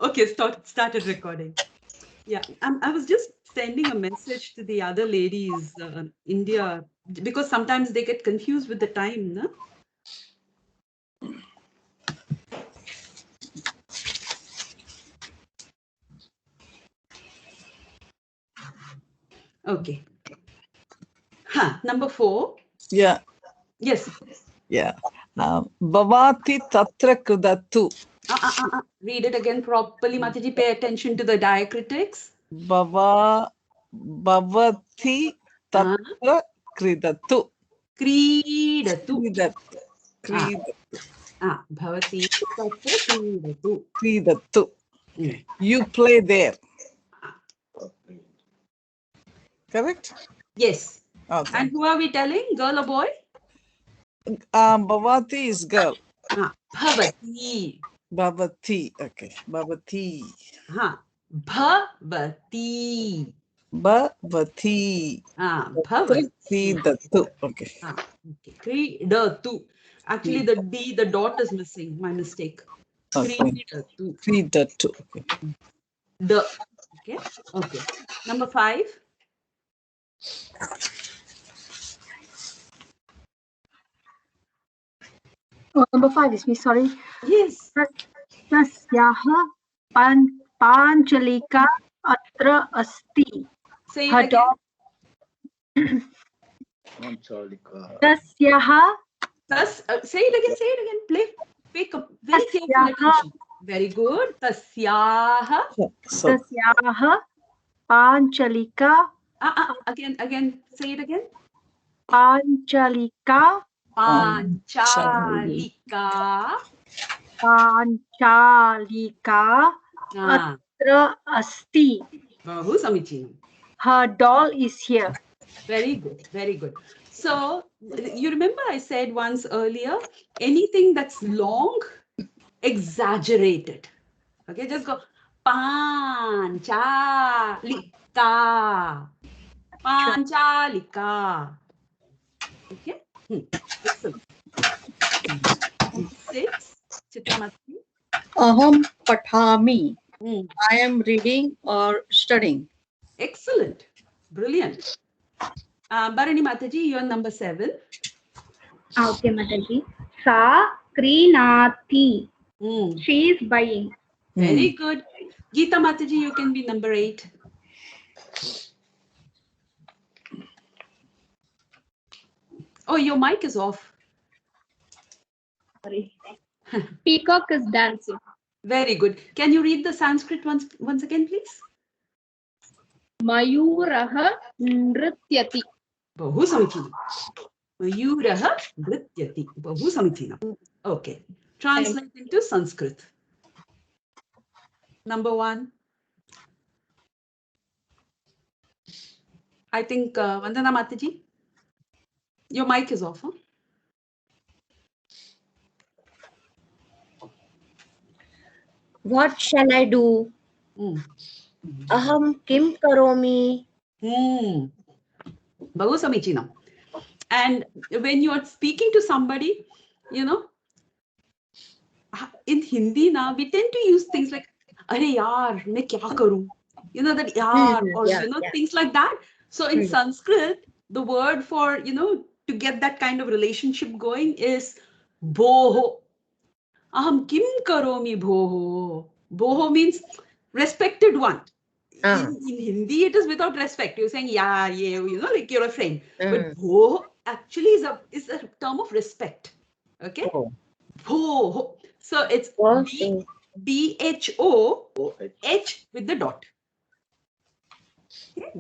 Okay, started recording. Yeah, I was just sending a message to the other ladies, India, because sometimes they get confused with the time, no? Okay. Number 4. Yeah. Yes. Yeah. Bhavati tatra kudatu. Read it again properly, Mataji. Pay attention to the diacritics. Bhavati Ah, tatra kridatu. Kridatu. Kridatu. Bhavati tatra kridatu. Kridatu. You play there. Correct? Yes. Okay. And who are we telling? Girl or boy? Bhavati is girl. Bhavati. Bhavati. Okay. Bhavati. Bhavati. Bhavati. Bhavati. Kridatu. Okay. Okay. Kridatu. Actually, the dot is missing. My mistake. Okay. Kridatu. Kridatu. Okay. Okay. Okay. Number 5. Oh, number 5 is me, sorry. Yes. Tasyaha Panchalika atra asti. Say it again. Tasyaha. Say it again. Say it again. Pay very careful attention. Very good. Tasyaha. Tasyaha Panchalika. Again. Say it again. Panchalika. Panchalika. Panchalika atra asti. Bahu samichinam. Her doll is here. Very good. Very good. So you remember I said once earlier, anything that's long, exaggerated. Okay, just go Panchalika. Panchalika. Okay. Excellent. 6. Chitramati. Aham pathami. I am reading or studying. Excellent. Brilliant. Bharani Mataji, you're number 7. Okay, Mataji. Sa Krinati. She is buying. Very good. Geeta Mataji, you can be number 8. Oh, your mic is off. Sorry. Peacock is dancing. Very good. Can you read the Sanskrit once again, please? Mayuraha nrityati. Bahu samichinam. Mayuraha nrityati. Bahu samichinam. Okay. Translate into Sanskrit. Number 1. I think Vandana Mataji, your mic is off. Huh? What shall I do? Aham kim karomi? Bahu samichinam. And when you are speaking to somebody, you know, in Hindi now, we tend to use things like, Are yaar, main kya karu? You know, that yaar, or, things like that. So in Sanskrit, the word for, to get that kind of relationship going is boho. Aham kim karomi bhoho. Boho means respected one. In Hindi, it is without respect. You're saying, yeah, like you're a friend. But bhoho actually is a term of respect. Okay? Bhoho. So it's B-H-O-H with the dot.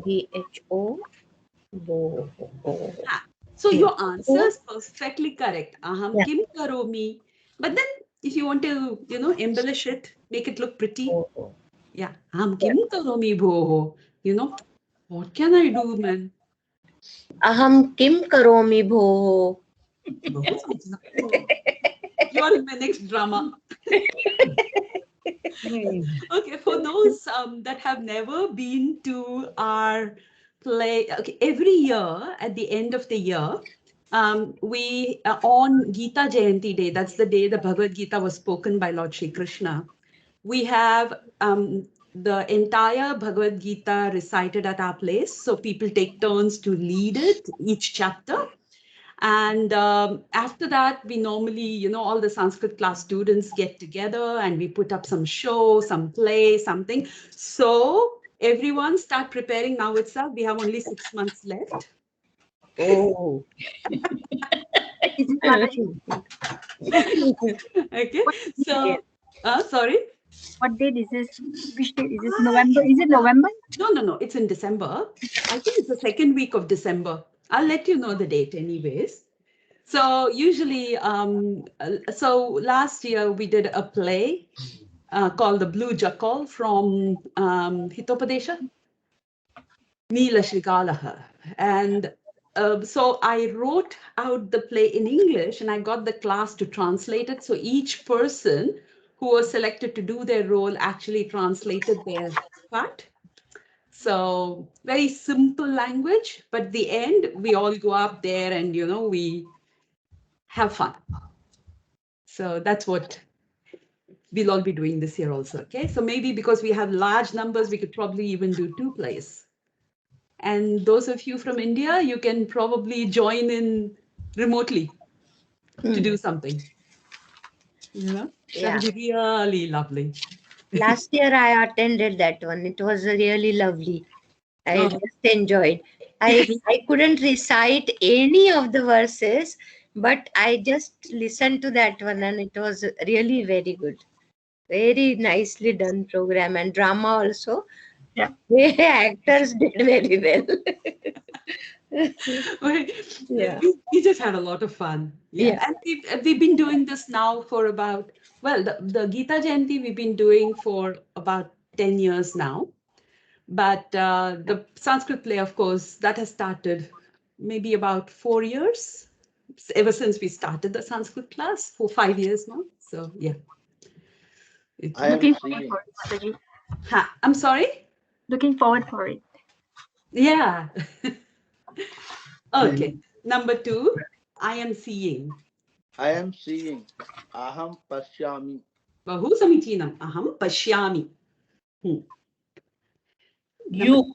B-H-O. So your answer is perfectly correct. Aham kim karomi. But then if you want to, embellish it, make it look pretty. Yeah. Aham kim karomi bhoho. What can I do, man? Aham kim karomi bhoho. You are in my next drama. Okay, for those that have never been to our play, okay, every year at the end of the year, we on Gita Jayanti Day, that's the day the Bhagavad Gita was spoken by Lord Shri Krishna, we have the entire Bhagavad Gita recited at our place. So people take turns to lead it, each chapter. And after that, we normally, all the Sanskrit class students get together and we put up some show, some play, something. So everyone start preparing now itself. We have only 6 months left. Oh. Is it Mataji? Okay. What So, sorry. What date is this? Which date is this? November? Is it November? No. It's in December. I think it's the second week of December. I'll let you know the date anyways. So usually, so last year we did a play called The Blue Jackal from Hitopadesha, Neela Shrigalaha. And so I wrote out the play in English and I got the class to translate it. So each person who was selected to do their role actually translated their part. So very simple language, but at the end, we all go up there and, we have fun. So that's what we'll all be doing this year also. Okay. So maybe because we have large numbers, we could probably even do 2 plays. And those of you from India, you can probably join in remotely to do something. That would be really lovely. Last year I attended that one. It was really lovely. I just enjoyed. I couldn't recite any of the verses, but I just listened to that one and it was really very good. Very nicely done program and drama also. Yeah. The actors did very well. We just had a lot of fun. Yeah. And we've been doing this now for about, the Gita Jayanti we've been doing for about 10 years now. But the Sanskrit play, of course, that has started maybe about 4 years, ever since we started the Sanskrit class, 5 years now. So, yeah. Looking forward for it, Mataji. I'm sorry? Looking forward for it. Yeah. Okay. Number 2, I am seeing. I am seeing. Aham pashyami. Bahu samichinam. Aham pashyami. You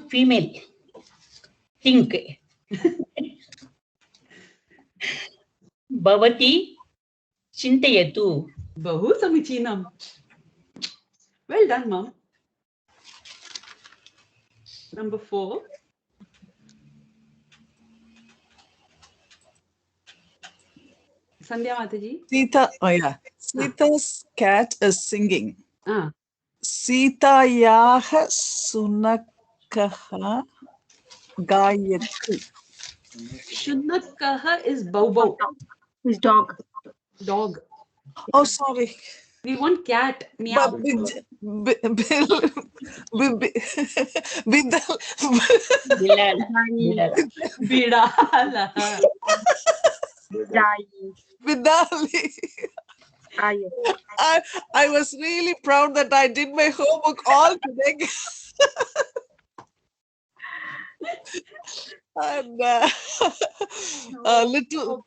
female. Think. Bhavati chintayatu. Bahu samichinam. Well done, Mom. Number 4. Sandhya Mataji. Sita, Sita's cat is singing. Ah. Sitayaha sunakaha gayatri. Shunakaha is Bobo. His dog. Dog. Oh, sorry. We want cat. Meow. Bilal. Bidala. Vidali. I was really proud that I did my homework all today. And little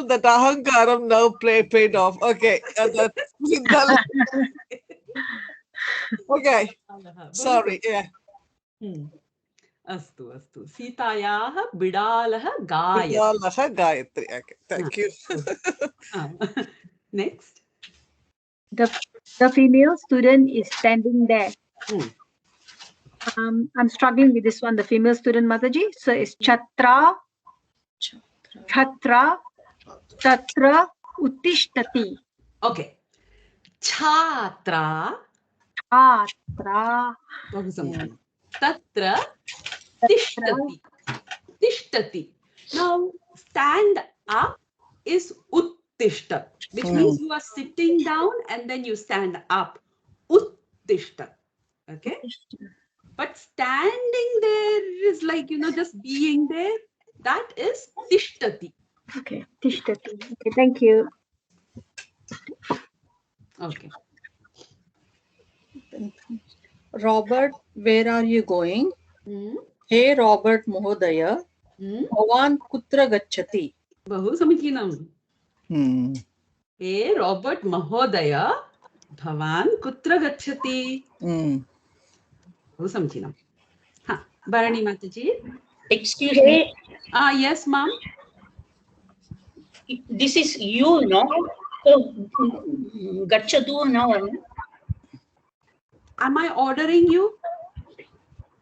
that ahankaram now paid off. Okay, that's Vidali. Okay, sorry. Yeah. Astu. Sitayaha Bidalaha Gayatri. Bidalaha Gayatri. Okay, thank you. Next. The female student is standing there. I'm struggling with this one. The female student, Mataji. So it's Chatra, Tatra, Uttishtati. Okay. Chatra. Tatra. Tatra. Tishtati. Now, stand up is uttishta, which means you are sitting down and then you stand up. Uttishta. Okay? But standing there is like, just being there. That is tishtati. Okay, tishtati. Okay, thank you. Okay. Robert, where are you going? Hey, Robert Mohodaya. Bhavan kutra gacchati. Bahu samichinam. Hey, Robert Mahodaya, Bhavan Kutra Gachati. Who samchinam? Ha, Bharani Mataji. Excuse me. Yes, ma'am. This is you, no? So, Gachatu now. Am I ordering you?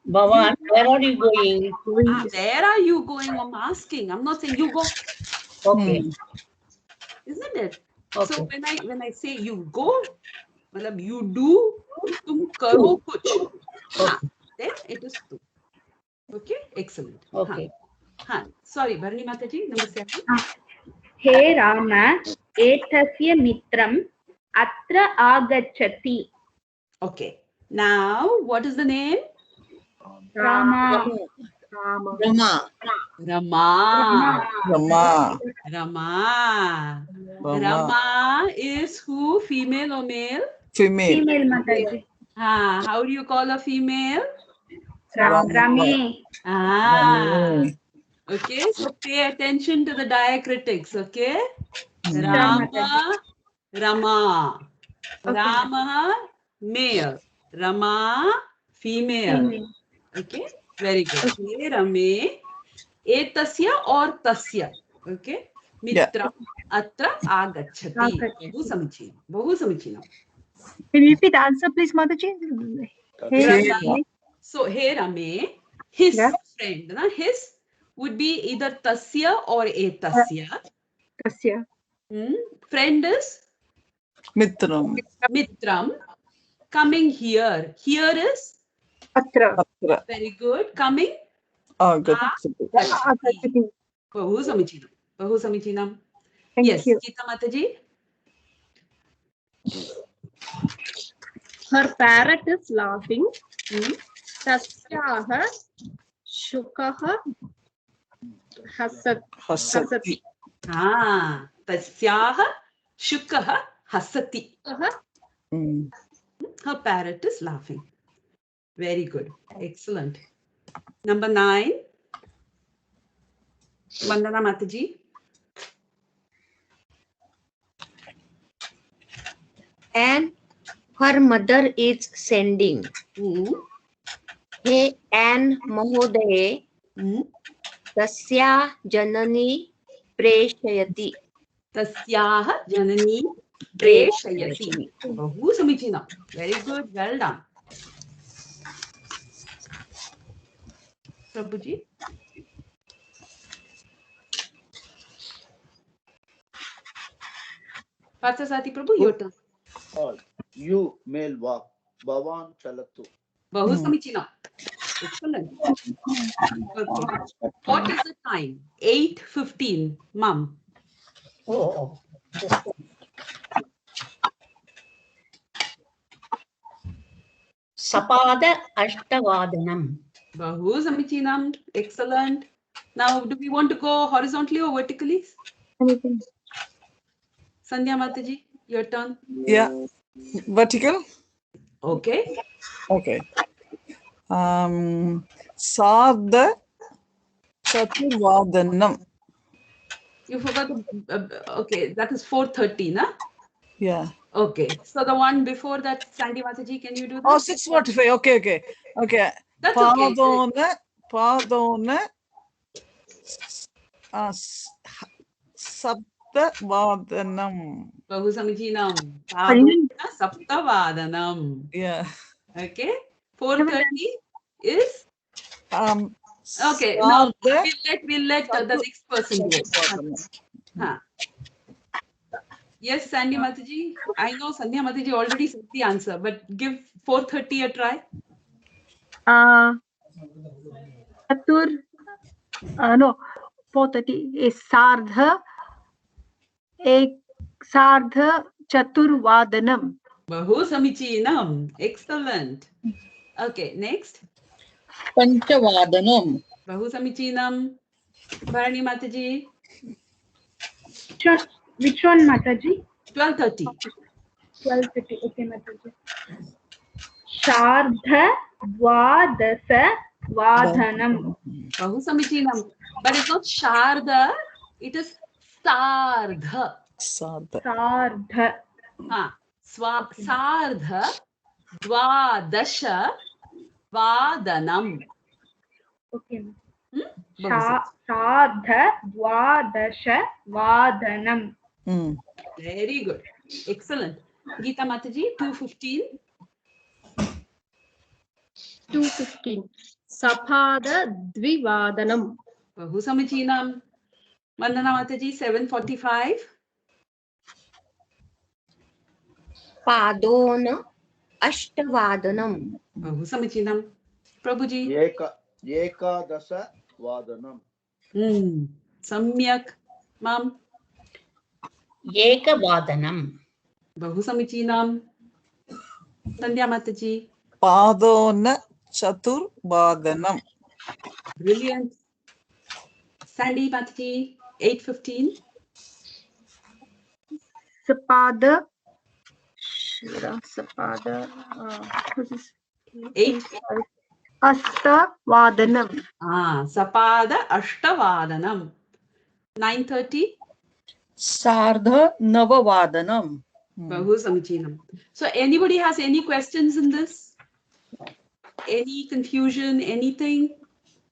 Bhavan, where are you going? Where are you going? I'm asking. I'm not saying you go. Okay. Isn't it? Okay. So when I say you go, matlab you do, tum karo kuch. Okay. Then it is tu. Okay, excellent. Okay. Sorry, Bharani Mataji, number 7. हे राम एतस्य मित्रम् अत्र आगच्छति. Okay. Now, what is the name? Rama. Rama. Rama. Rama. Rama. Rama is who? Female or male? Female. Female Mataji. How do you call a female? Rame. Okay, so pay attention to the diacritics, okay? Sure, Rama, Mataji. Rama. Okay. Rama, male. Rama, female. Female. Okay, very good. Hey, Rame. Etasya or tasya. Okay. Mitra atra agachati. Bahu samichinam. Bahu samichinam. Can you repeat the answer, please, Mataji? Rame. So, hey, Rame, his Yeah. friend, na, his would be either tasya or etasya. Tasya. Friend is Mitram. mitram. Coming here. Here is Atra. very good. Coming Agachati. Agachati. Bahu samichinam. Bahu samichinam. Thank Yes, you. Geeta Mataji. Her parrot is laughing. Tasyaha shukaha hasati. Tasyaha shukaha hasati. Her parrot is laughing. Very good. Excellent. Number 9. Vandana Mataji. And her mother is sending. Hey, Anne Mahodaye, Tasya Janani Preshayati. Tasyaha Janani Preshayati. Bahu samichinam. Very good. Well done. Prabhuji. Pathasati Prabhu, your turn. You male walk. Bhavan chalatu. Bahu samichinam. Excellent. Okay. What is the time? 8:15. Mom. Oh. Sapada Ashtavadanam. Bahu samichinam. Excellent. Now, do we want to go horizontally or vertically? Anything. Sandhya Mataji, your turn. Yeah. Vertical. Okay. Okay. Sarda Chaturvadanam. You forgot the, okay, that is 4:30, na? Yeah. Okay. So the one before that, Sandy Mataji, can you do that? Oh, 6:45. Okay. That's okay. Padona. Saptavadanam. Bahu samichinam. Padona saptavadanam. Yeah. Okay. 4:30 is? Okay. No, we'll let the next person do it. Yes, Sandy Mataji. I know Sandhya Mataji already said the answer, but give 4:30 a try. No, 4:30 is Sardha Chaturvadanam. Bahu samichinam. Excellent. Okay, next. Panchavadanam. Bahu samichinam. Bharani Mataji. Which one, Mataji? 12:30. 12:30. Okay, Mataji. Shardha Dwadasa Vadhanam. Bahu samichinam. But it's not Sharda, it is Sardha. Sadha. Sardha. Sardha dvadasha vadanam. Okay. Bahusat. Sardha dvadasha vadanam. Very good. Excellent. Geeta Mataji, 2:15. 2:15 Sapada Dvivadanam. Bahu Samichinam. Vandana Mataji, 7:45. Padona Ashtavadanam. Bahu Samichinam. Prabhuji. Ekadasa vadanam. Samyak. Mam. Ekavadanam. Bahu Samichinam. Sandhya Mataji. Padona Chatur Vadanam. Brilliant. Sandy Mataji, 8:15. Sapada. 8. Astavadanam. Sapada Ashtavadanam. 9:30. Sardha Navavadanam. Bahu Samichinam. So anybody has any questions in this? Any confusion, anything?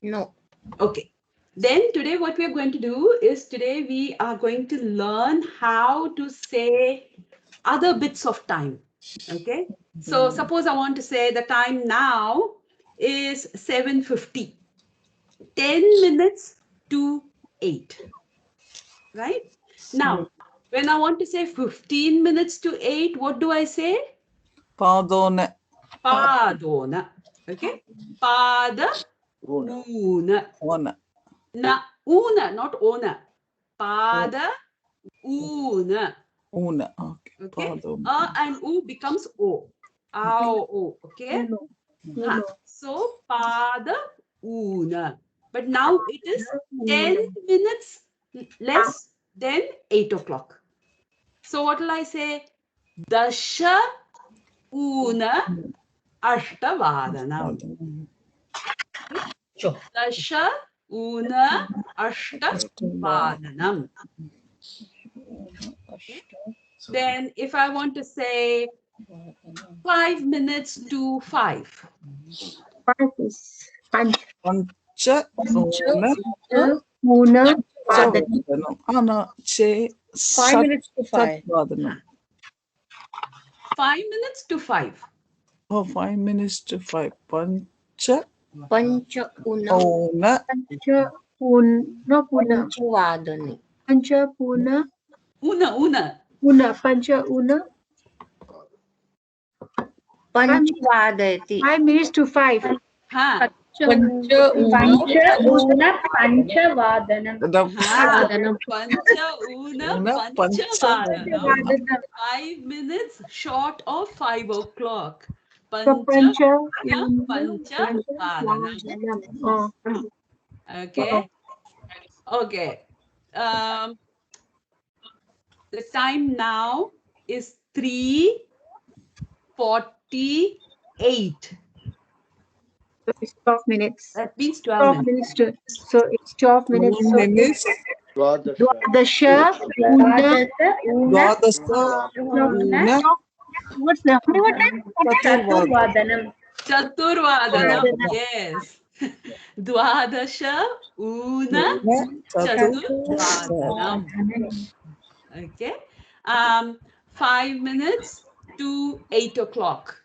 No. Okay. Then today what we are going to do is today we are going to learn how to say other bits of time. Okay. So suppose I want to say the time now is 7:50. 10 minutes to 8. Right? Now, when I want to say 15 minutes to 8, what do I say? Padona. Padona. Okay? Pada una. Ona. Na una, not ona. Pada una. Una. Okay. Okay? Padona. A and u becomes o. Ao o. Okay? So pada una. But now it is 10 minutes less than 8 o'clock. So what will I say? Dasha una ashtavadanam. Sure. Dasha una ashtavadanam. Then if I want to say 5 minutes to 5. 5 is Pancha Una Una Vadanam. Ana Che 5 minutes to 5. Vadanam. 5 minutes to 5. Oh, 5 minutes to 5. Pancha Pancha Una Una Pancha Puna Panchvadani. Pancha Puna Una. Pancha Una Panchvadati. 5 minutes to 5. Ha. Pancha Pancha una pancha vadanam. Pancha una panchavadanam. 5 minutes short of 5 o'clock. Pancha una panchavadanam. Okay. Okay. The time now is 3:48. So it's 12 minutes. That means 12 minutes. So it's 12 minutes. So minutes. Dwadasha Una. Dwadasa Una What's the what time? Chaturvadanam. Chaturvadanam. Yes. Dwadasha una chaturvadanam. Okay. 5 minutes to 8 o'clock.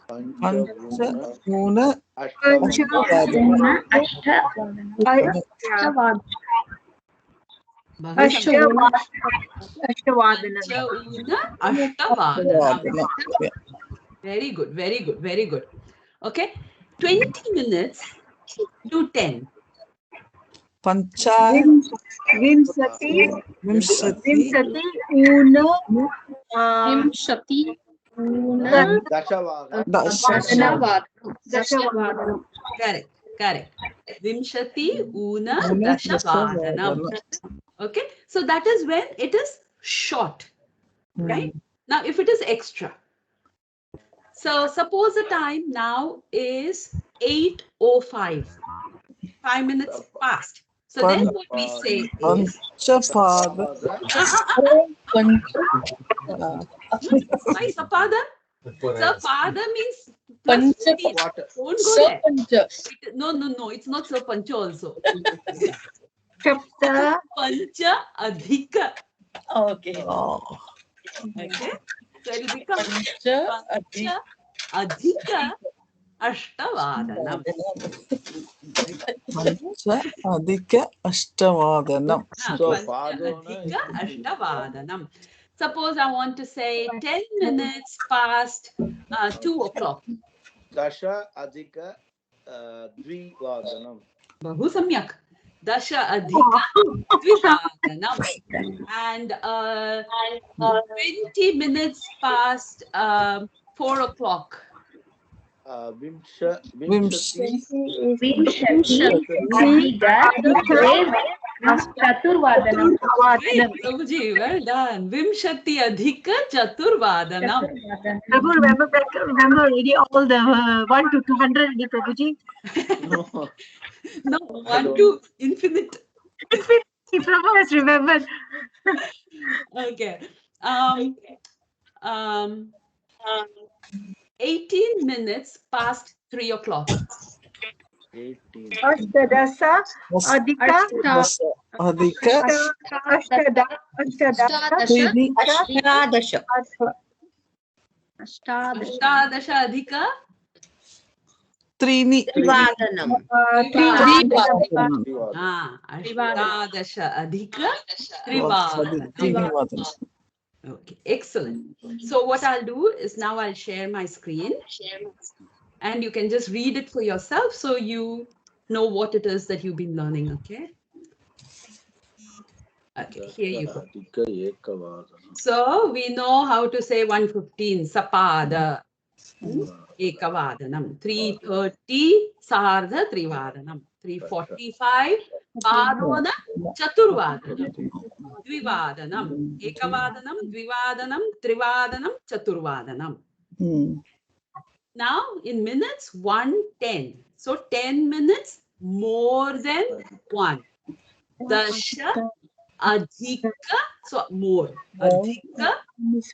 Pancha Una Una ashtavadanam. Ashtavadanam. Ashtavadanam. Very good, very good, very good. Okay. 20 minutes to 10. Pancha Vimsati Vimsati Una Vimshati Una Dashavadhanam. Correct, correct. Vimshati una dashavadhanam. Okay. So that is when it is short. Right? Now, if it is extra. So suppose the time now is 8:05. 5 minutes past. So then what we say is Panchapada. why Sapada? Sapada means plus Pancha 15. Water. Don't go there. Sapancha. No. It's not Sapancha also. Sapta. Pancha Adhika. Okay. Oh. Okay. So it will become Pancha Pancha Adhika Ashtavadanam. Pancha Adhika Ashtavadanam. So Pancha Padona Adhika Ashtavadanam. Suppose I want to say 10 minutes past 2 o'clock. Dasha Adhika Dvivadanam. Bahu samyak. Dasha Adhika Dvivadanam. And 20 minutes past 4 o'clock. Vimshati Chaturvadanam. Great, Prabhuji, well done. Vimshati Adhika Chaturvadanam. Prabhu, remember already all the 1 to 200 already, Prabhuji. No. No, 1 to infinite. Prabhu has remembered. Okay. 18 minutes past 3 o'clock. 18. Ashtadasa, Adhika, Adhika Ashtada, Trini Ashtadasha. Ashtadasha Adhika Trini Trivadanam. Ashtadasha Adhika Trivadanam. Trivadanam. Okay, excellent. So what I'll do is now I'll share my screen and you can just read it for yourself so you know what it is that you've been learning, okay? Okay, here you go. So we know how to say 115, Sapada, Ekavadanam, 330, Sardha Trivadanam, 345, Padona Chaturvadanam, Dvivadanam, Ekavadanam, Dvivadanam, Trivadanam, Chaturvadanam. Now in minutes, 110. So 10 minutes more than 1. Dasha Adhika, so more. Adhika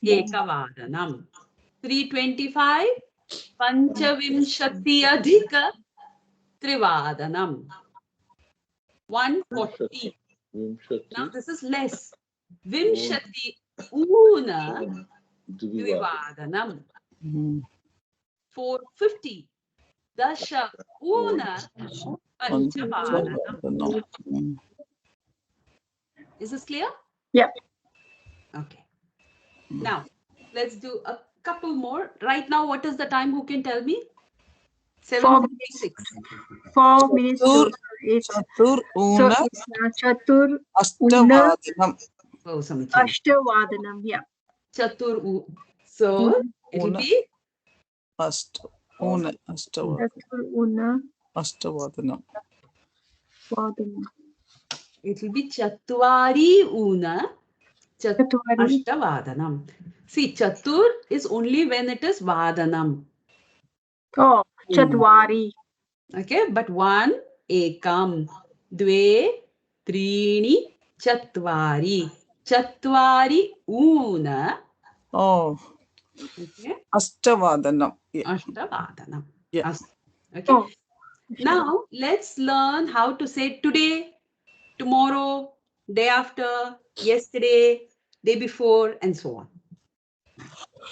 Ekavadanam. 325, Panchavimshati Adhika Trivadanam. 140. Now this is less. Vimshati Una Dvivadanam. 450. Dasha Una Panchavadanam. Is this clear? Yeah. Okay. Now, let's do a couple more. Right now, what is the time? Who can tell me? 7:56. 4 minutes to 8. Chatur So Una it's Chatur Ashtavadanam. Oh, something. Ashtavadanam. Yeah. Chatur. So, it will be Una Ashtavadanam. Chatur Una Ashtavadanam. Vadanam. it will be Chatvari Una Chatvari. Ashtavadanam. See, Chatur is only when it is Vadanam. Oh, Chatvari. Okay, but 1 Ekam, Dve, Trini, Chatvari. Chatvari Una. Oh, Okay. Ashtavadanam. Yeah. Ashtavadanam. Yeah. Okay. Oh. Now let's learn how to say today, tomorrow, day after, yesterday, day before, and so on.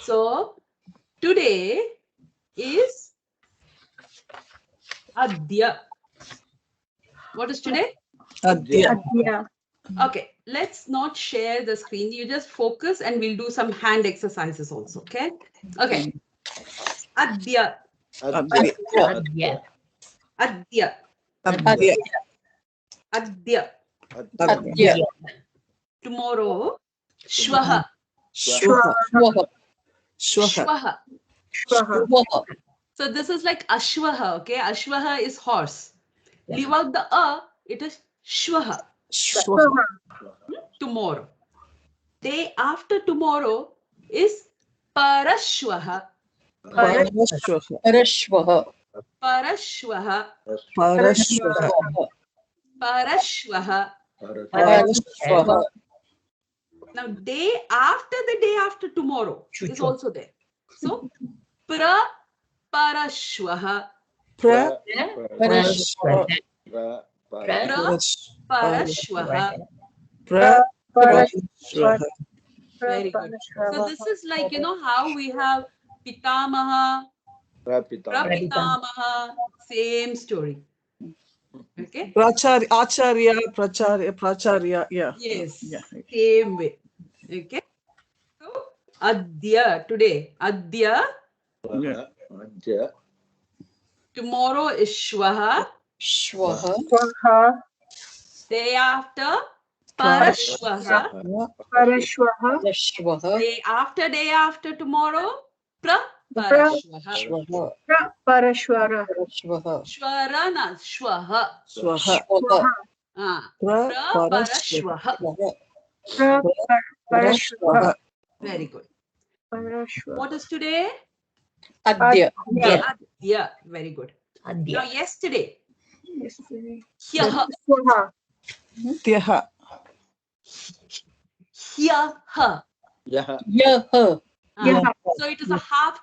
So today is Adya. What is today? Adya. Yeah. Okay, let's not share the screen. You just focus and we'll do some hand exercises also. Okay. Okay. Adya. Adya. Adya. Adya. Adya. Adya. Tomorrow. Shwaha. Shwaha. Shwaha. Shwaha. So this is like Ashwaha. Okay. Ashwaha is horse. Leave out the A. It is Shwaha. Shwaha. Tomorrow. Day after tomorrow is Parashwaha. Parashwaha. Parashwaha. Parashwaha. Parashwaha. Parashvaha. Parashvaha. Now, day after tomorrow is also there. So, parashvaha. Parashvaha. Parashvaha. Parashvaha. Very good. So this is like, how we have Pitamaha, Prapitamaha, same story. Okay? Acharya, Pracharya, yeah. Yes, Yeah. same way. Okay? So, Adya, today. Adya, tomorrow is Shvaha. Day after, Parashvaha. Day after tomorrow, Parashvaha. Shvarana, Shvaha. Parashvaha. Very good. What is today? Adya. Adya. Very good. Now, yesterday. Hyaha. Tyaha. Hyaha. Yaha. So it is a half.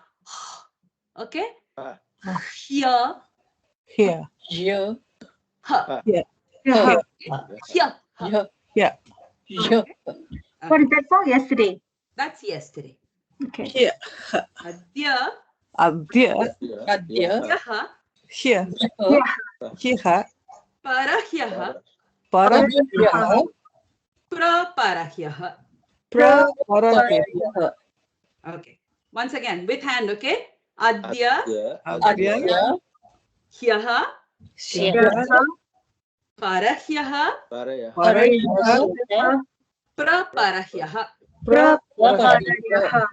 Okay? Hyaha. Here. Ya. Yeah. Hyaha. Yeah. What is that for? Yesterday. That's yesterday. Okay. Here. Adya. Adya. Adya. Hyaha. Here. Here. Parahyaha. Parahyaha. Praparahyaha. Praparahyaha. Okay. Once again, with hand, okay? Adya. Adya. Hyaha. Parahyaha. Parahyaha. Praparahyaha. Praparahyaha.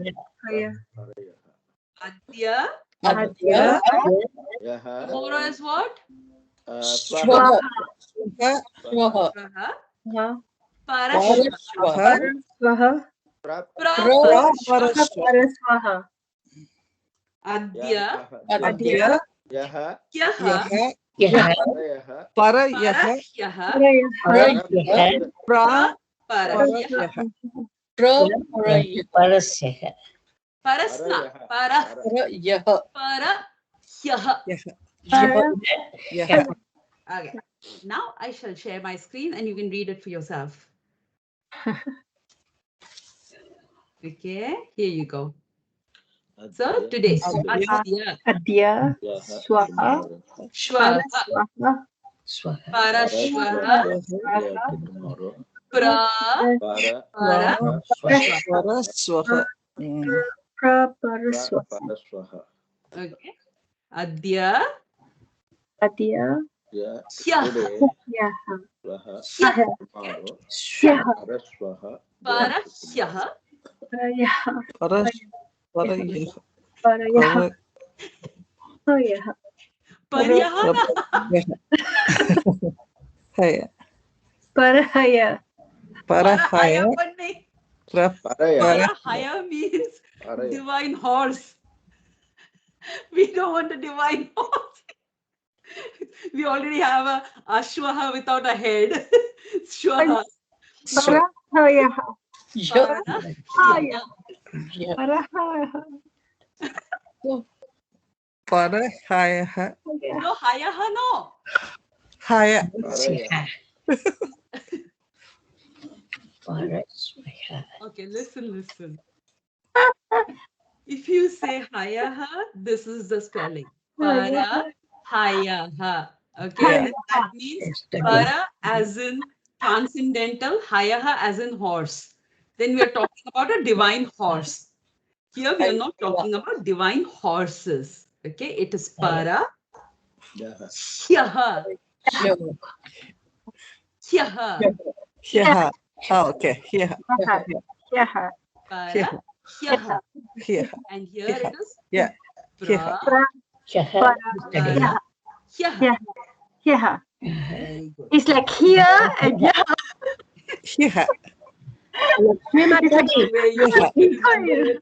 Adya. Adya. Tomorrow is what? Swaha. Praha. Parashvaha. Praparashvaha. Adya. Adya. Hyaha. Parahyaha. Parahyaha. Praparahyaha. Parasna. Parahyaha. Yeah. Okay. Now I shall share my screen and you can read it for yourself. Okay, here you go. So today, Adya. Swaha. Shvaha, Parashvaha, Parashvaha. Praparaswaha. Okay. Adya. Adya. Hyaha. Parahyaha. Paryahana. Parahaya. Parahaya means divine horse. We don't want a divine horse. We already have a Ashwaha without a head. Shwaha. Parahaya. Parahya. Parahaya. Parahyaha. No, hayaha, no. Haya. Okay, listen. If you say hayaha, this is the spelling. Para hayaha. Okay, that means para as in transcendental, hayaha as in horse. Then we are talking about a divine horse. Here we are not talking about divine horses. Okay, it is para hyaha. Hyaha. Here. Oh, okay. Here. Para hyaha. Here. And here it is Yeah. pra Hyaha. hyaha. Very good. It's like here and yeah. Here. Lakshmi Mataji.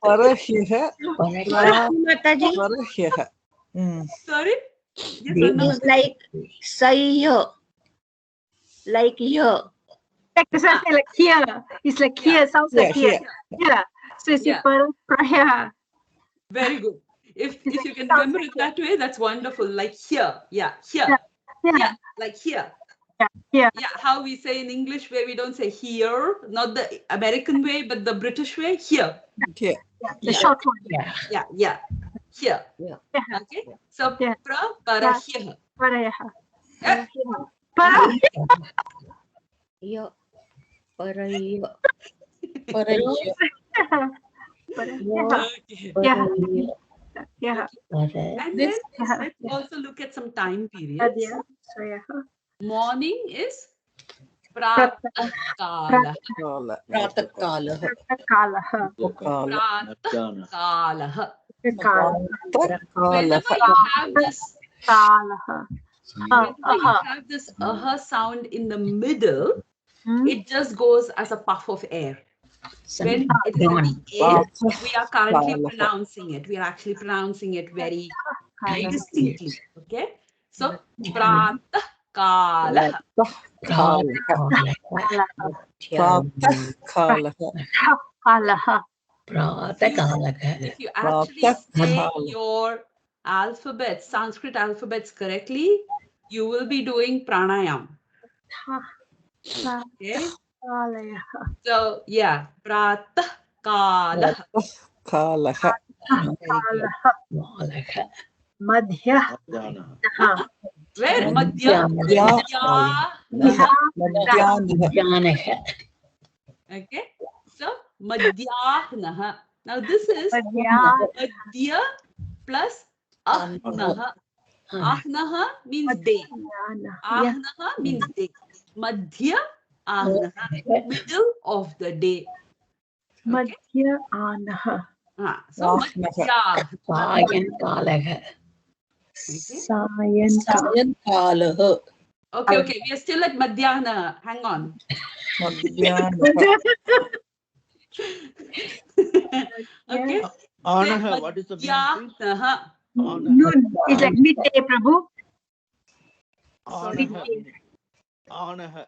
Parahyaha. Mataji. Parahyaha. Sorry? Yes, It is like Sayyo. like here. Like this I say like here. It's like here. Sounds like here. Yeah. So it's yeah. Very good. If you can remember it that way, that's wonderful. Like here. Yeah. Here. Yeah. Like here. Yeah. Yeah. How we say in English, where we don't say here, not the American way, but the British way. Here. Here. The short one. Yeah. Here. Yeah. Okay. So Yeah. pra para here. Parayaha. Eh? Yeah. Paraya. Paraya. Yeah. Yeah. And then let's also look at some time periods. Morning is pratakalah. Pratakalah. Pratakalah. Whenever you have this aha sound in the middle, it just goes as a puff of air. When it is at the end, we are currently pronouncing it. We are actually pronouncing it very distinctly. Okay? So, pratakalah. If you actually say your alphabets, Sanskrit alphabets correctly, you will be doing pranayam. Okay? So, yeah, pratakalah. Madhya. Where? Madhya. Okay? So, madhyahnaha. Now, this is madhya plus ahnaha. Ahnaha means day. Ahnaha means day. Madhya ahnaha. Middle of the day. Okay? Madhya anaha. So, madhya. Sayankalah. Okay. We are still at madhyahna. Hang on. Okay. Anaha, what is the meaning, please? Noon. It's like midday, Prabhu. Anaha.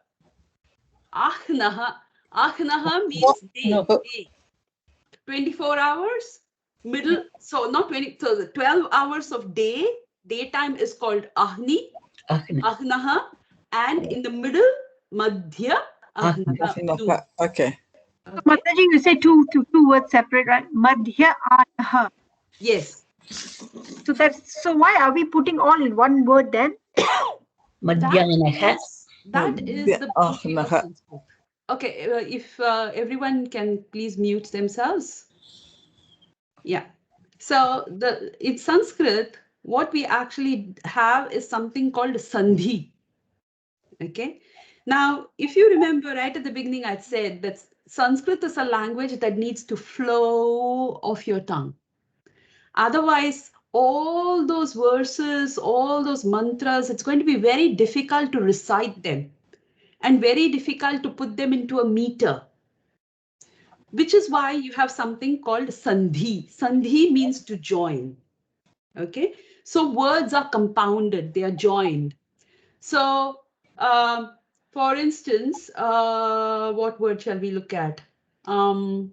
Ahnaha. Ahnaha means day. 24 hours. Middle. So not 20. So the 12 hours of day. Daytime is called ahni. Ahnaha. And in the middle, madhya. Ahnaha. Okay. Mataji, you say two words separate, right? Madhya anaha. Yes. So why are we putting all in one word then? Madhyanaha. That is the beauty of Sanskrit. Okay, if everyone can please mute themselves. Yeah. So in Sanskrit, what we actually have is something called sandhi. Okay. Now, if you remember right at the beginning, I said that Sanskrit is a language that needs to flow off your tongue. Otherwise, all those verses, all those mantras, it's going to be very difficult to recite them and very difficult to put them into a meter, which is why you have something called sandhi. Sandhi means to join. Okay, so words are compounded, they are joined. So, for instance, what word shall we look at? Dhanyavadah.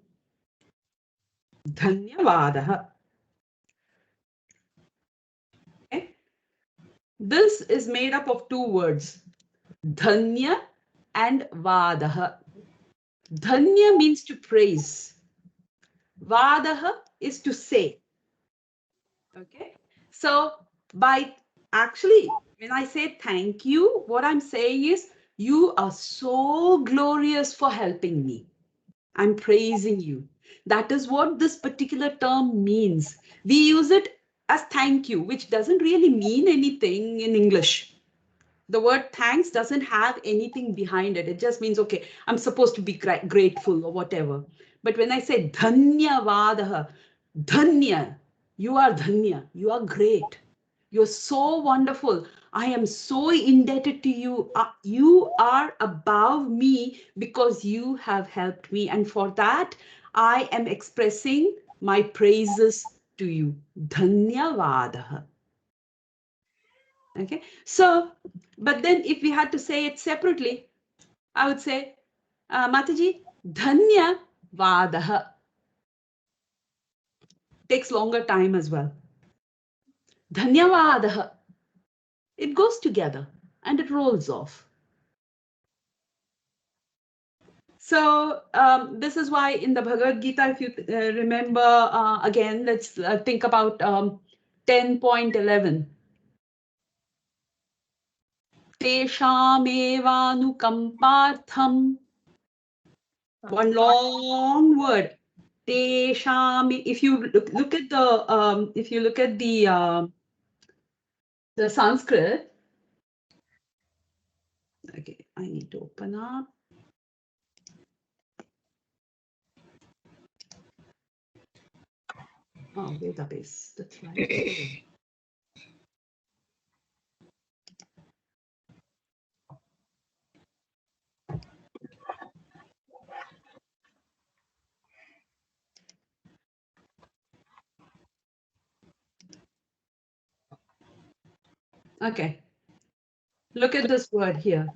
Okay. This is made up of two words, dhanya and vadah. Dhanya means to praise. Vadah is to say. Okay. So by actually, when I say thank you, what I'm saying is you are so glorious for helping me. I'm praising you. That is what this particular term means. We use it as thank you, which doesn't really mean anything in English. The word thanks doesn't have anything behind it. It just means, okay, I'm supposed to be grateful or whatever. But when I say dhanyavadaha, dhanya, you are dhanya, you are great. You're so wonderful. I am so indebted to you. You are above me because you have helped me. And for that, I am expressing my praises to you. Dhanyavadaha. Okay, so, but then if we had to say it separately, I would say, Mataji, Dhanya Vadaha. Takes longer time as well. Dhanyavadaha. It goes together and it rolls off. So this is why in the Bhagavad Gita, if you remember, again, let's think about 10.11. Teshamevanukampartham. One long word. Tesham. If you look at the Sanskrit. Okay, I need to open up. Oh, database. That's right. Okay. Look at this word here.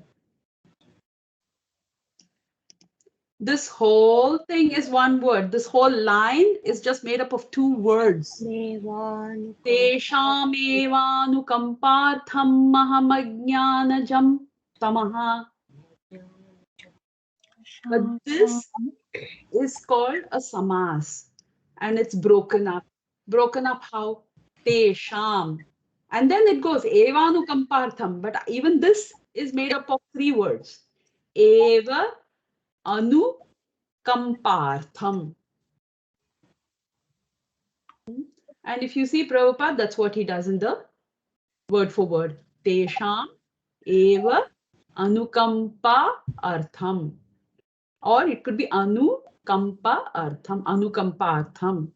This whole thing is one word. This whole line is just made up of two words. Teshamevanukampartham mahamajnanajam tamaha. But this is called a samas and it's broken up. Broken up how? Tesham. And then it goes evanukampartham. But even this is made up of three words. Eva anu kampartham. And if you see Prabhupada, that's what he does in the word for word. Tesham eva anukampa artham. Or it could be anukampa artham. Anukampa artham.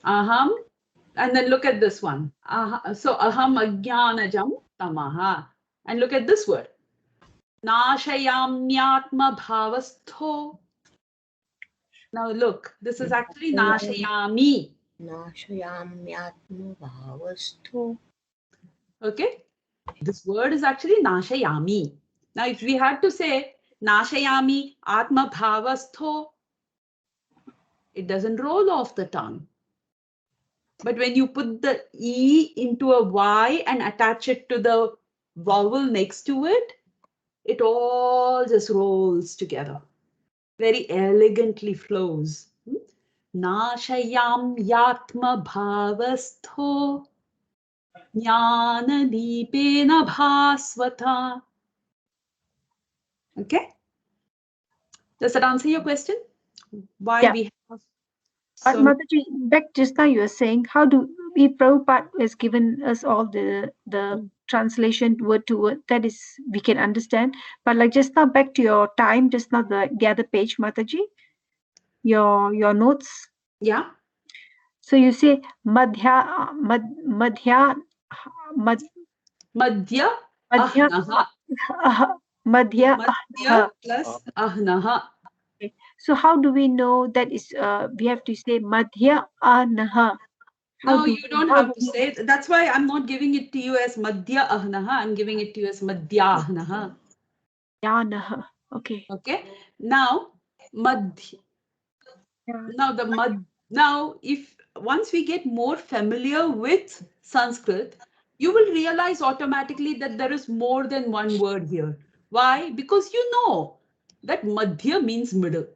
Aham. And then look at this one. So aham ajnanajam tamaha. And look at this word. Nashayamyatma bhavastho. Now look, this is actually nashayami. Nashayamyatma bhavastho. Okay? This word is actually nashayami. Now if we had to say nashayami atma bhavastho, it doesn't roll off the tongue. But when you put the E into a Y and attach it to the vowel next to it, it all just rolls together. Very elegantly flows. Nashayam yatma bhavastho jnana deepena bhasvata. Okay? Does that answer your question? Why Yeah. we have Mataji, back just now you were saying, how do we, Prabhupada has given us all the translation word to word, that is, we can understand. But like just now, back to your time, just now the other page, Mataji, your notes. Yeah. So you say madhya, madhya Madhya madhya ahnaha. madhya Madhya plus ahnaha. Okay. So how do we know that is we have to say madhya anaha? No, you don't have to say it. That's why I'm not giving it to you as madhya ahnaha. I'm giving it to you as madhya ahnaha. Yanaha. Okay. Okay. Now, madhya. Now the mad. Now, if once we get more familiar with Sanskrit, you will realize automatically that there is more than one word here. Why? Because you know that madhya means middle.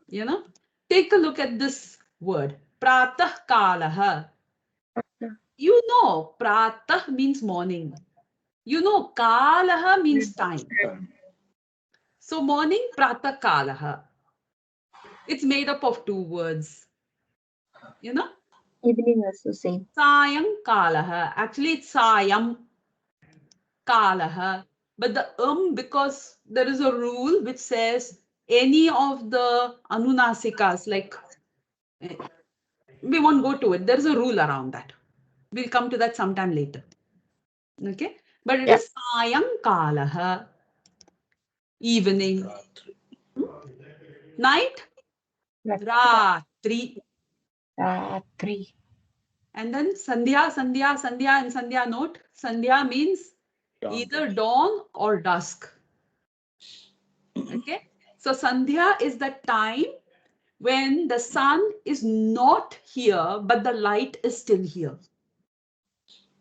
You know, take a look at this word, pratah kalaha. You know, pratah means morning. You know, kalaha means time. So morning, pratah kalaha. It's made up of two words. You know? Evening also same. Sayam kalaha. Actually, it's sayam kalaha. But the because there is a rule which says any of the anunasikas, like we won't go to it. There's a rule around that. We'll come to that sometime later. Okay? But it is sayam kalaha. Evening. Night? Ratri. Ratri. And then Sandhya, Sandhya, Sandhya, and Sandhya note. Sandhya means either dawn or dusk. Okay, so Sandhya is the time when the sun is not here, but the light is still here.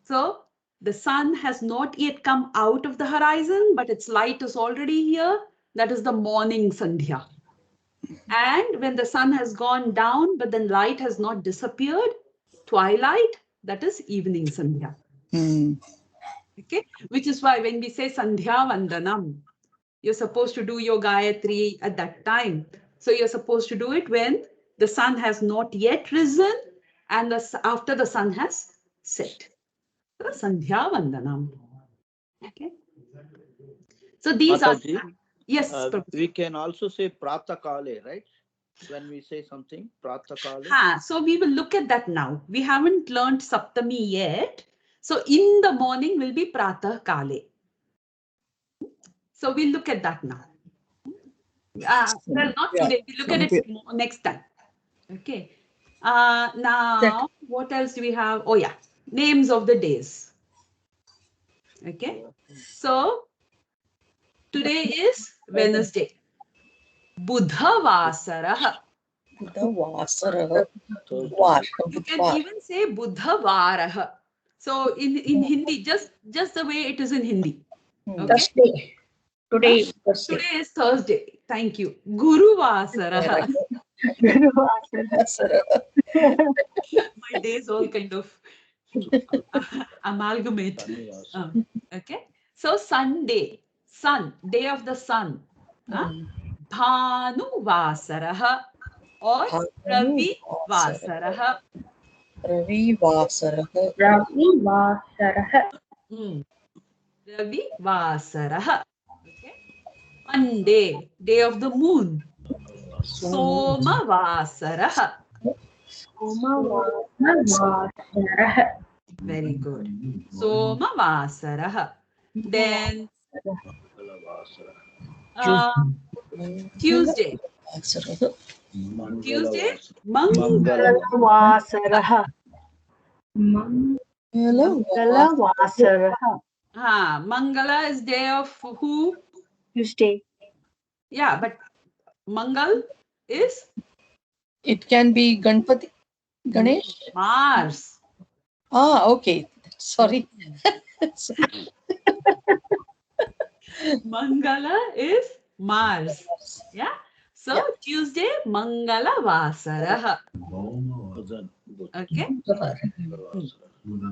So the sun has not yet come out of the horizon, but its light is already here. That is the morning Sandhya. And when the sun has gone down, but then light has not disappeared, twilight, that is evening Sandhya. Okay, which is why when we say Sandhya Vandanam, you're supposed to do your Gayatri at that time. So you're supposed to do it when the sun has not yet risen and after the sun has set. So Sandhya Vandanam. Okay. So these Mataji, are, yes, we can also say Pratakale, right? When we say something, Pratakale. So we will look at that now. We haven't learned Saptami yet. So in the morning will be Pratah Kale. So we'll look at that now. Well, not today. We'll look at it next time. Okay. Now, what else do we have? Oh, yeah. Names of the days. Okay. So, today is Wednesday. Budhavasarah. Budhavasarah. You can even say Budhavarah. So, in Hindi, just the way it is in Hindi. Okay? Thursday. Today is Thursday. Today is Thursday. Thank you. Guruvasarah. My days all kind of amalgamate. Okay. So Sunday, sun, day of the sun. Bhanu Vasarah or Ravi Vasarah. Ravi Vasarah. Ravi Vasarah. Ravi Vasarah. Okay. Monday, day of the moon. Soma Vasarah. Very good. Soma Vasarah. Then Tuesday. Tuesday, Mangalavasarah. Mangalavasarah. Mangala is day of who? Tuesday. Yeah, but Mangal is? It can be Ganpati, Ganesh. Mars. Okay. Sorry. Mangala is Mars. Yeah. So Tuesday, Mangala Vasarah. Okay.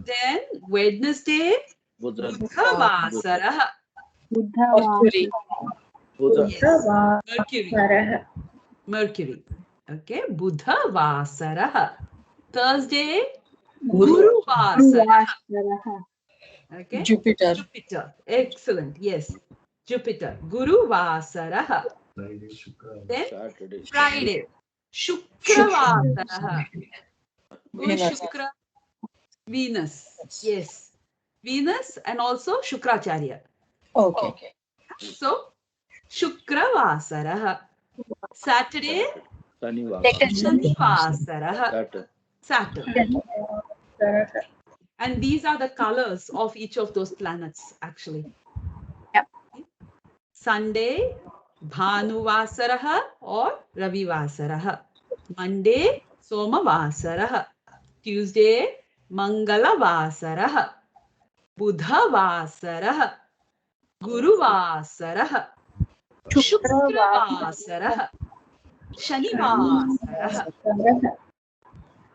Then Wednesday, Buddha Vasarah. Yes. Mercury. Okay. Buddha Vasarah. Thursday, Guru Vasarah. Okay. Jupiter. Excellent. Yes. Jupiter. Guru Vasarah. Then Friday. Shukra Vasarah. Guru Shukra. Venus. Yes. Venus and also Shukracharya. Okay. So Shukra Vasarah. Saturday. Shani Vasarah. Saturn. And these are the colors of each of those planets, actually. Yep. Sunday, Bhanu Vasarah or Ravi Vasarah. Monday, Soma Vasarah. Tuesday, Mangala Vasarah. Buddha Vasarah. Guru Vasarah. Shukra Vasarah. Shani Vasarah.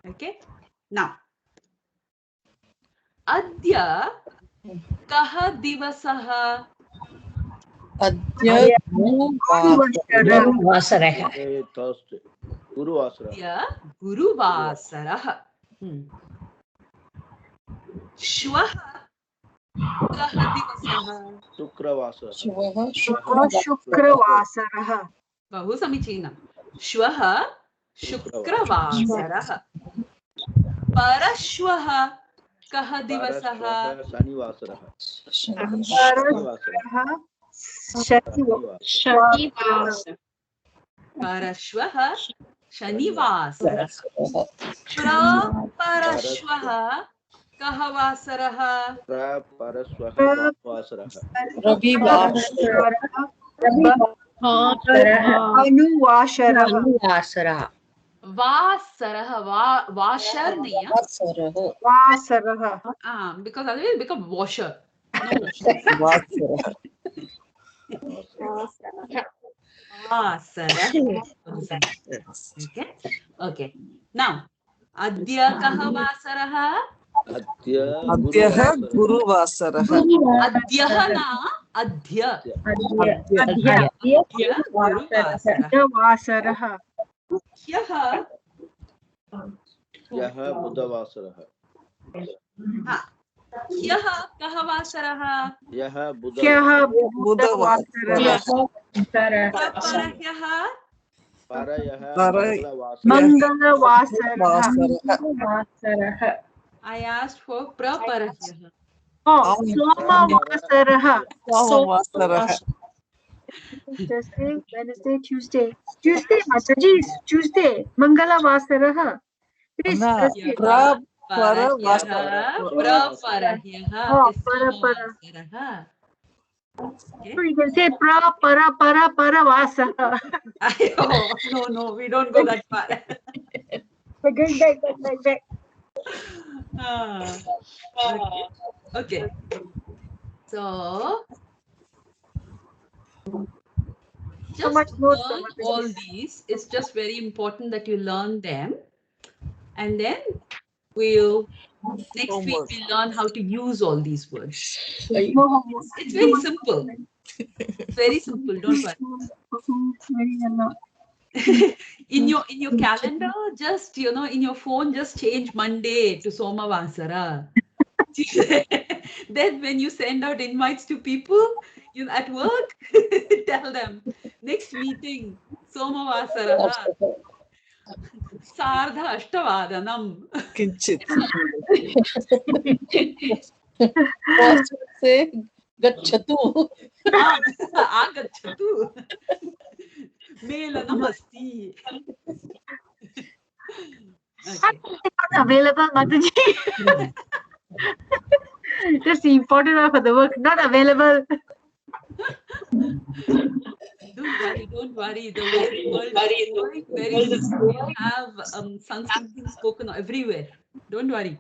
Okay. Now, Adya Kaha Divasah. Adya Vasarah. Thursday. Guru Vasarah. Adya Guru Vasarah. Shwah Kaha Divasah. Shukravasarah. Bahu Samichinam. Shwah Shukravasarah. Parashwah Kaha Divasah. Shani Vasarah. Parashwah Shani Vasarah. Parashwah कः वासरः प्रपरस्वः वासरः रविवासरः अनुवासरः अनुवासरः वासरः washer नहीं है वासरः because otherwise become washer no Vasara. वासरः Yes. okay okay now अद्य कः वासरः अद्य अद्यः गुरुवासरः. अद्यः न अद्य अद्य अद्य गुरुवासरः वासरः ह्यः ह्यः बुधवासरः ह्यः कः वासरः ह्यः ह्यः बुधवासरः. परह्यः परयः मङ्गलवासरः वासरः. I asked for प्रपरह्यः सोमवासरः सोमवासरः. Thursday, Wednesday, Tuesday. Tuesday, Mataji is Tuesday. Mangala-vasarah. It is न Thursday. प्रपरवासरः. प्रपरह्यः Oh, is para. सोमवासरः So you can say para vasarah. no we don't go that far But going back. Ah, okay so just much more learn all these. It's just very important that you learn them, and then next week we'll learn how to use all these words. It's very simple. It's very simple. Don't worry. In your calendar, just in your phone, just change Monday to Somavasara. Then when you send out invites to people at work, tell them next meeting Somavasara Sardha Ashtavadanam. किञ्चित्. से गच्छतु Agachatu. Melanamasti. Okay. Not available, Mataji. That's the important one for the work. Not available. Don't worry. The world is growing very soon. We have Sanskrit being spoken everywhere. Don't worry.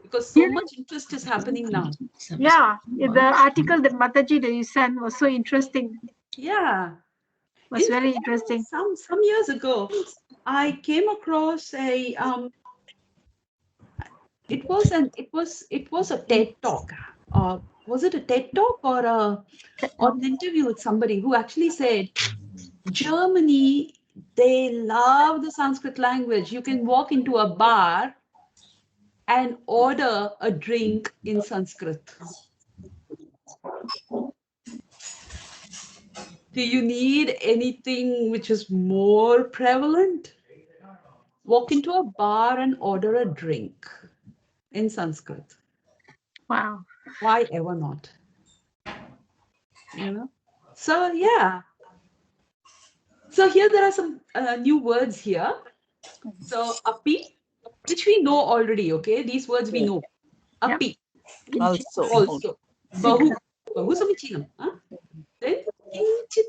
Because so much interest is happening now. Yeah, the article that Mataji that you sent was so interesting. Yeah. Was very interesting. Some years ago, I came across it was a TED talk. Was it a TED talk or an interview with somebody who actually said Germany, they love the Sanskrit language. You can walk into a bar and order a drink in Sanskrit. Do you need anything which is more prevalent? Walk into a bar and order a drink in Sanskrit. Wow. Why ever not? So yeah. So here there are some new words here. So api, which we know already, okay? These words we know. Api. Also. Bahu samichinam. Then kinchit.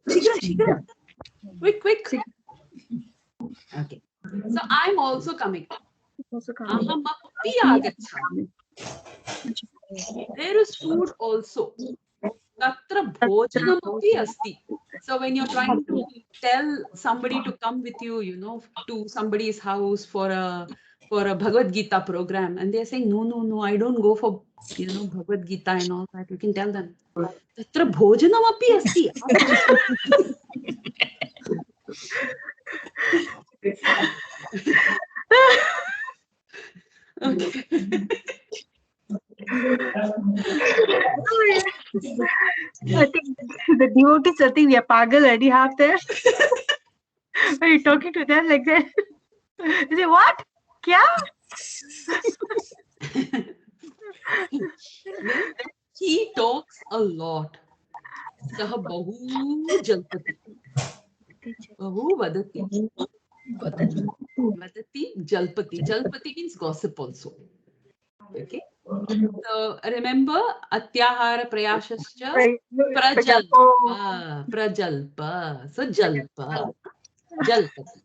Shigra. Quick. Okay. So I'm also coming. Ahamapi agachami. There is food also. Tatra bhojanamapi asti. So when you're trying to tell somebody to come with you, to somebody's house for a Bhagavad Gita program, and they're saying, no, I don't go for, Bhagavad Gita and all that. You can tell them, Tatra bhojanamapi asti. Okay. I think the devotees, I think we are pagal already half there. Are you talking to them like that? They say, what? Kya? He talks a lot. Saha bahu jalpati. Bahu vadati. Vadati, jalpati. Jalpati means gossip also. Okay. So remember, atyahara prayashascha prajalpa. Prajalpa. So jalpa. Jalpati.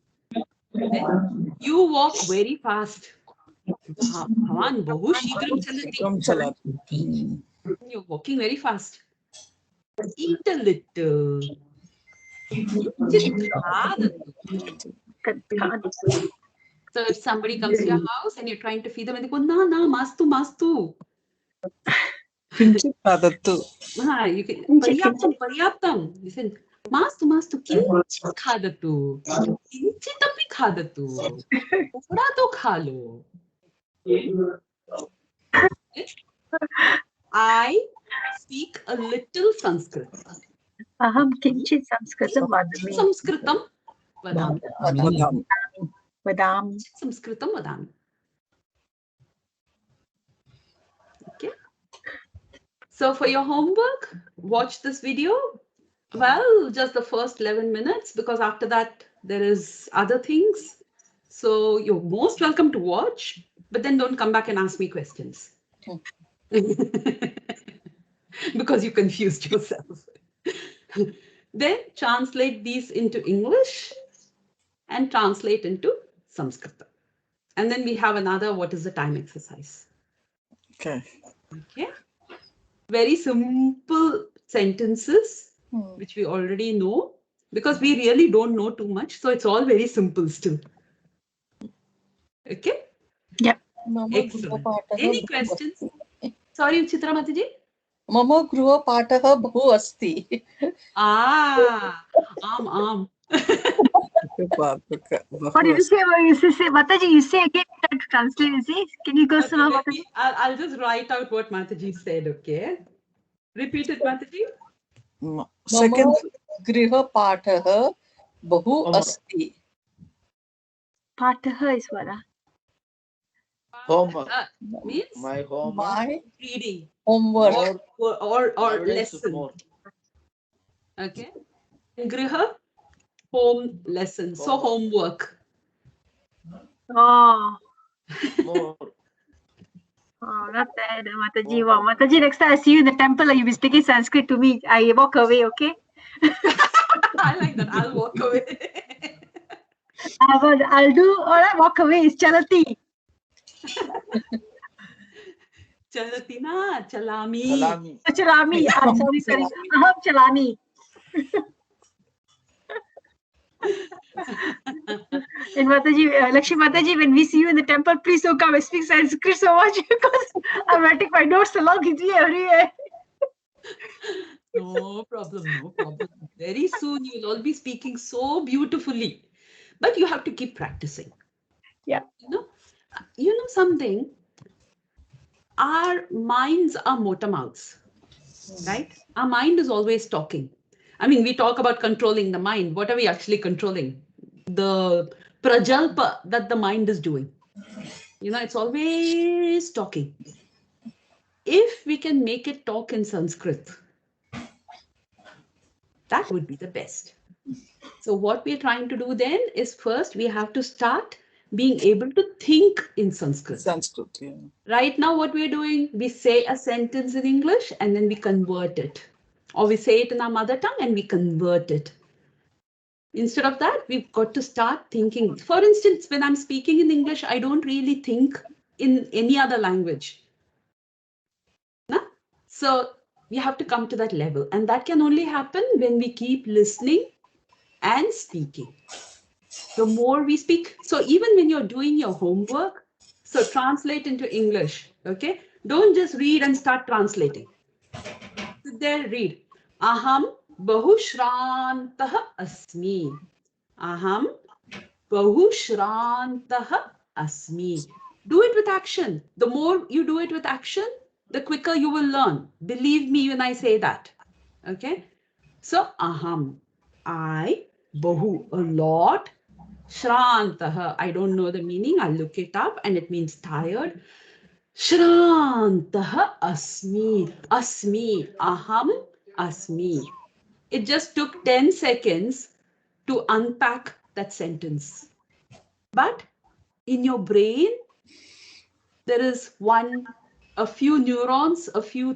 Okay. You walk very fast. Bhavan bahu shigram chalati. Shikram Chalat. You're walking very fast. Eat a little. Kinchit khadatu. So if somebody comes to your house and you're trying to feed them and they go, na, na, mastu, mastu. Kinchit Padattu. You can, paryaptam, paryaptam. You say, mastu, mastu, kinchit khadatu. Kinchit api khadatu. Thoda to khalo. I speak a little Sanskrit. Aham kinchit samskritam vadami. Sanskritam vadami. Vadami. Vadami. Sanskritam vadami. Okay. So for your homework, watch this video. Well, just the first 11 minutes, because after that, there is other things. So you're most welcome to watch, but then don't come back and ask me questions. Because you confused yourself. Then translate these into English and translate into Sanskrit. And then we have another, what is the time exercise? Okay. Okay. Very simple sentences, which we already know, because we really don't know too much. So it's all very simple still. Okay. Yep. Excellent. Any questions? Sorry, Chitra Mataji. मम गृहपाठः बहु अस्ति. Am. What did you say? Mataji, you say again, try to translate, you see? Can you go Okay, slow, let Mataji? me, I'll just write out what Mataji said, okay? Repeat it, Mataji. Second. मम गृहपाठः बहु अस्ति. Pataha is what? Homework. Means My homework. My reading homework. or Nowadays lesson. more. Okay. Griha, home lesson. So homework. Oh. More. Oh, not bad, Mataji. Wow, Mataji, next time I see you in the temple, you'll be speaking Sanskrit to me. I walk away, okay? I like that. I'll walk away. I'll do, all right, walk away. It's Chalati. Chalati na, chalami. Salami. Chalami. Sorry. Aham Chalami. And Mataji, Lakshmi Mataji, when we see you in the temple, please don't come and speak Sanskrit so much because I'm writing my notes along with you everywhere. No problem, no problem. Very soon you'll all be speaking so beautifully. But you have to keep practicing. Yeah. You know something? Our minds are motor mouths, right? Our mind is always talking. I mean, we talk about controlling the mind. What are we actually controlling? The prajalpa that the mind is doing. It's always talking. If we can make it talk in Sanskrit, that would be the best. So what we're trying to do then is first we have to start being able to think in Sanskrit. Sanskrit, yeah. Right now what we're doing, we say a sentence in English and then we convert it. Or we say it in our mother tongue and we convert it. Instead of that, we've got to start thinking. For instance, when I'm speaking in English, I don't really think in any other language. No? So we have to come to that level. And that can only happen when we keep listening and speaking. The more we speak, so even when you're doing your homework, so translate into English, okay? Don't just read and start translating. Sit there, read. Aham bahushrantaha asmi. Aham bahushrantaha asmi. Do it with action. The more you do it with action, the quicker you will learn. Believe me when I say that. Okay? So aham, I, bahu, a lot, shrantaha, I don't know the meaning, I'll look it up and it means tired. Shrantaha asmi, aham asmi. It just took 10 seconds to unpack that sentence. But in your brain, there is a few neurons, a few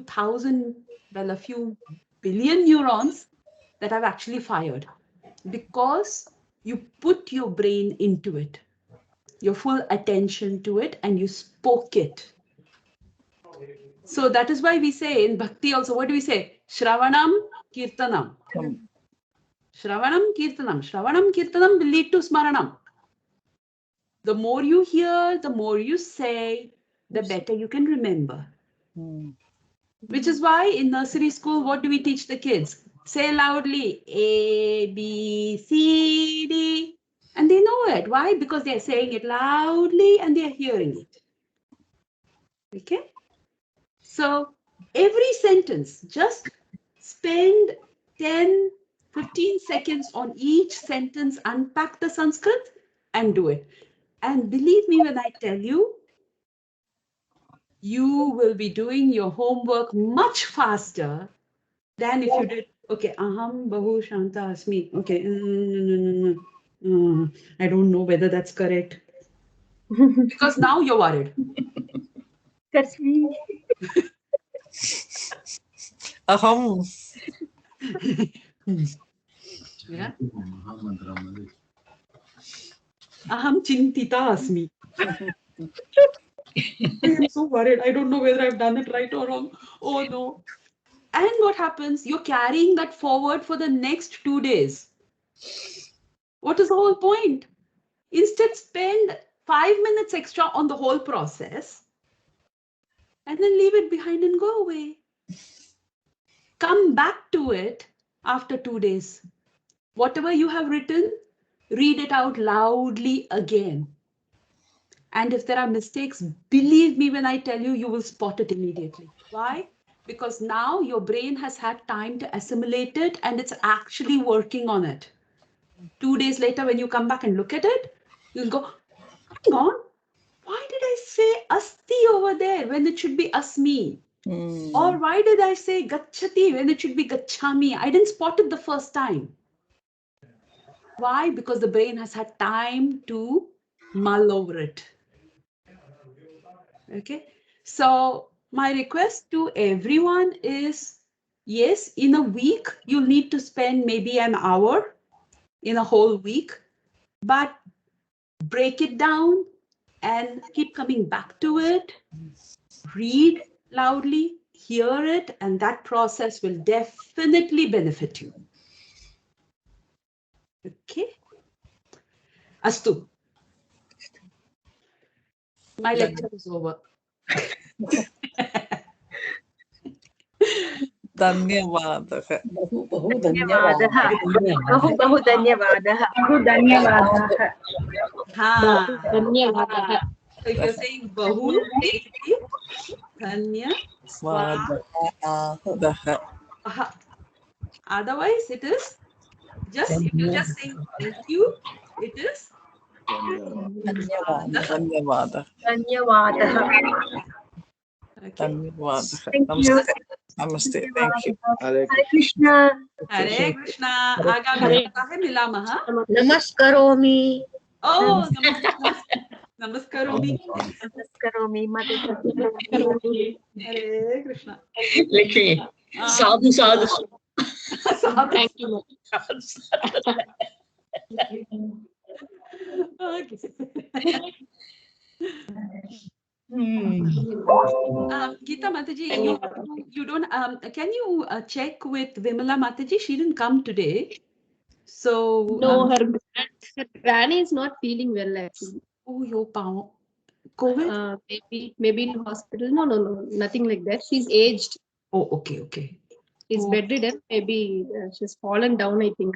billion neurons that have actually fired because you put your brain into it, your full attention to it, and you spoke it. So that is why we say in Bhakti also, what do we say? Shravanam, Kirtanam. Shravanam, Kirtanam. Shravanam, Kirtanam will lead to Smaranam. The more you hear, the more you say, the better you can remember. Which is why in nursery school, what do we teach the kids? Say loudly, A, B, C, D. And they know it. Why? Because they're saying it loudly and they're hearing it. Okay? So every sentence, just spend 10, 15 seconds on each sentence, unpack the Sanskrit and do it. And believe me when I tell you, you will be doing your homework much faster than if you did, okay, aham bahu shanta asmi. Okay, I don't know whether that's correct. Because now you're worried. That's me. Aham. Yeah. Aham chintita asmi. I am so worried. I don't know whether I've done it right or wrong. Oh no. And what happens? You're carrying that forward for the next 2 days. What is the whole point? Instead, spend 5 minutes extra on the whole process and then leave it behind and go away. Come back to it after 2 days. Whatever you have written, read it out loudly again. And if there are mistakes, believe me when I tell you, you will spot it immediately. Why? Because now your brain has had time to assimilate it and it's actually working on it. 2 days later, when you come back and look at it, you'll go, hang on, why did I say asti over there when it should be asmi? Or why did I say gachati when it should be gachami? I didn't spot it the first time. Why? Because the brain has had time to mull over it. Okay. So my request to everyone is, yes, in a week, you'll need to spend maybe an hour in a whole week, but break it down and keep coming back to it. Read loudly, hear it, and that process will definitely benefit you. Okay. Astu. My lecture is over. धन्यवादः. बहु धन्यवादः. धन्यवादः. बहु धन्यवादः. बहु धन्यवादाः. धन्यवादः. So if you're saying bahu, say dhanya वादः. Otherwise, it is just, if you just say thank you, it is धन्यवादः. धन्यवादः. okay. धन्यवादः. Thank you. Namaste. Thank you. Hare Hare Krishna. Hare Krishna. Agami saptahe milamaha. Namaskaromi. Oh, namaskaromi. Namaskaromi. Hare Krishna. Lakshmi, sadhu, sadhu. Thank you. Okay. Geeta Mataji, you don't, can you check with Vimala Mataji? She didn't come today. So, No, her granny is not feeling well actually. oh, your power. COVID? Maybe in hospital. No, nothing like that. She's aged. Oh, okay. She's bedridden. Maybe she's fallen down, I think.